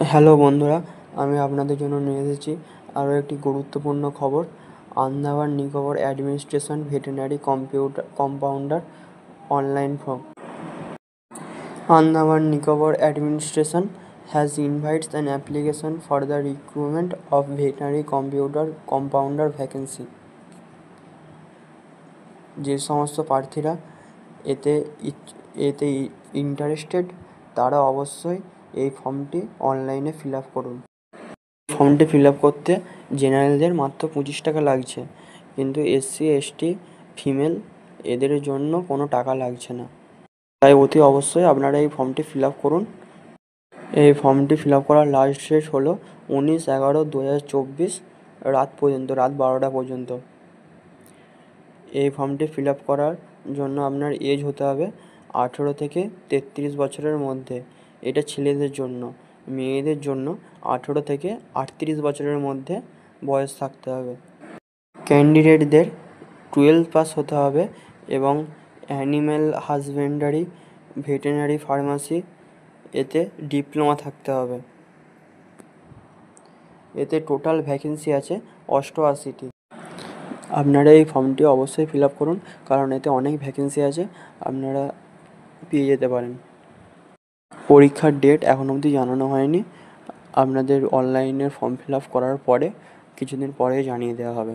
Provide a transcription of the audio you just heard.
Hello বন্ধুরা, আমি আপনাদের জন্য নিয়ে এসেছি আরও একটি গুরুত্বপূর্ণ খবর। Andaman Nicobar administration veterinary compounder online form. Andaman Nicobar administration has invites an application for the recruitment of veterinary compounder vacancy. যে সমস্ত প্রার্থীরা এতে ইন্টারেস্টেড তারা অবশ্যই এই ফর্মটি অনলাইনে ফিল আপ করুন। ফর্মটি ফিল আপ করতে জেনারেলদের মাত্র 25 টাকা লাগছে, কিন্তু এসসি এসটি ফিমেল এদের জন্য কোনো টাকা লাগছে না। তাই অতি অবশ্যই আপনারা এই ফর্মটি ফিল আপ করুন। এই ফর্মটি ফিল আপ করার লাস্ট ডেট হলো 19/11/2024 রাত 12টা পর্যন্ত। এই ফর্মটি ফিল আপ করার জন্য আপনার এজ হতে হবে 18 থেকে 33 বছরের মধ্যে। এটা ছেলেদের জন্য। মেয়েদের জন্য 18 থেকে 38 বছরের মধ্যে বয়স থাকতে হবে। ক্যান্ডিডেটদের 12 পাস হতে হবে এবং অ্যানিম্যাল হাজবেন্ডারি, ভেটেরিনারি ফার্মাসি এতে ডিপ্লোমা থাকতে হবে। এতে টোটাল ভ্যাকেন্সি আছে 88টি। আপনারা এই ফর্মটি অবশ্যই ফিল আপ করুন, কারণ এতে অনেক ভ্যাকেন্সি আছে, আপনারা পেয়ে যেতে পারেন। পরীক্ষার ডেট এখন অবধি জানানো হয়নি। আপনাদের অনলাইনে ফর্ম ফিল আপ করার পরে কিছুদিন পরে জানিয়ে দেওয়া হবে।